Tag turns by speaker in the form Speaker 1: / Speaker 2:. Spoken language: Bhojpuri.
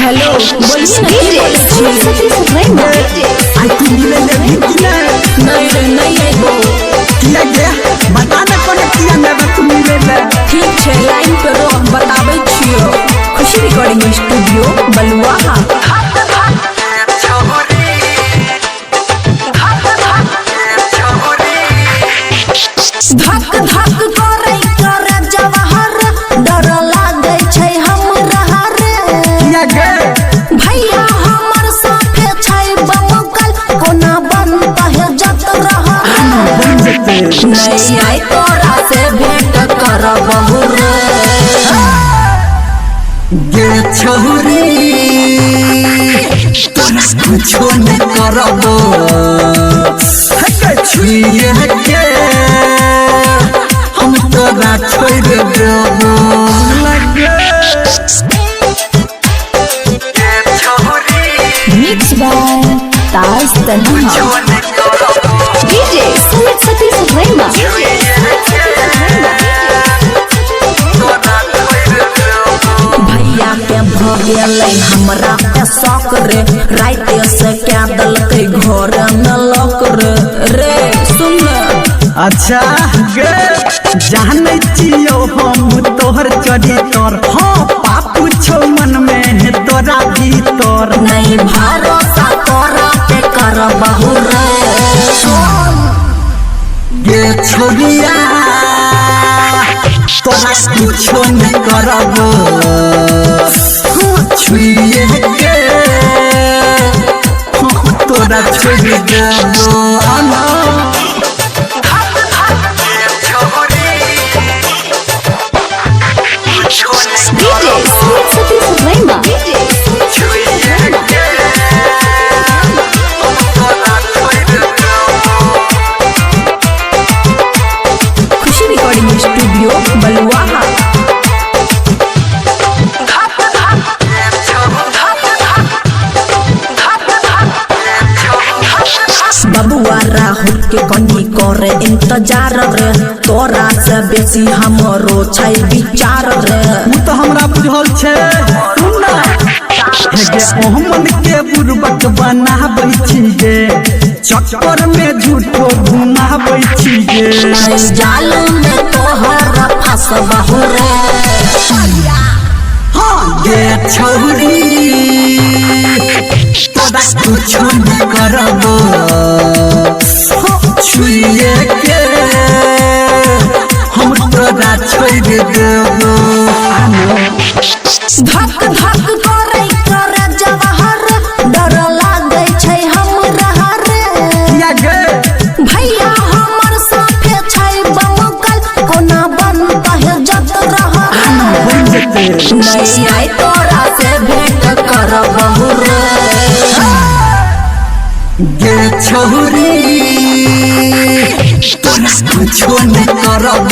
Speaker 1: हेलो बोलिए ना
Speaker 2: आई तू मिले ले भी कि
Speaker 1: नहीं रे नहीं आइबो
Speaker 2: किया गया बता ना कोने किया ना तू मिले ले
Speaker 1: ठीक छे लाइन पे रो बताबै छियो खुशी रिकॉर्डिंग स्टूडियो बलुआहा धक धक करे करे जवाहर डर लागे छै हमरा रे
Speaker 2: किया गया
Speaker 1: भैया हमर साथे छै बमकल कोना बनता है जत रहा नहीं आई तोरा से भेंट करबहु रे
Speaker 2: गे छोरी तोरा कुछो न करबो हके छुइए के हम तोरा छोड़ देबो लगे
Speaker 1: मिक्स बाय ताज तन्हा डीजे सुमित सतीश वर्मा भैया के भ गेलै हमरा के शौक रे राइते से क्या दलकै घर न लॉक रे सुन
Speaker 2: अच्छा गे जानै छियो हम तोहर चढ़ी तोर हाँ पापू छौ मन में है तोरा भीतर
Speaker 1: नहीं भरोसा तोरा पे करबहु रे
Speaker 2: गे छोरिया तोरा कुछो न करबो छुइए के हम तोरा छोड़ देबो आना
Speaker 1: डीजे सुमित सतीश वर्मा खुशी रिकॉर्डिंग स्टूडियो बलुआहा बबुआ राहुल के कनी करे इंतजार रे तोरा से बेसी हमरो छै विचार रे
Speaker 2: तू तो हमरा बुझल छे सुन ना हे गे मोहम्मद के बुरबक बनाबै छी गे चक्कर में झूठो घुमाबै छी गे
Speaker 1: नहीं जाल में तोहरा फंसबहु रे
Speaker 2: हाँ गे छौरी तोरा कुछो न करबो छुइए के हम तोरा छोड़ देबो
Speaker 1: धक धक करे करे जवाहर डर लागे छै हमरा रे
Speaker 2: किया गे
Speaker 1: भैया हमर साथे छै बमकल कोना बनता है जत रहा नहीं आई तोरा से भेंट करबहु रे
Speaker 2: गे छोरी तोरा कुछो न करबो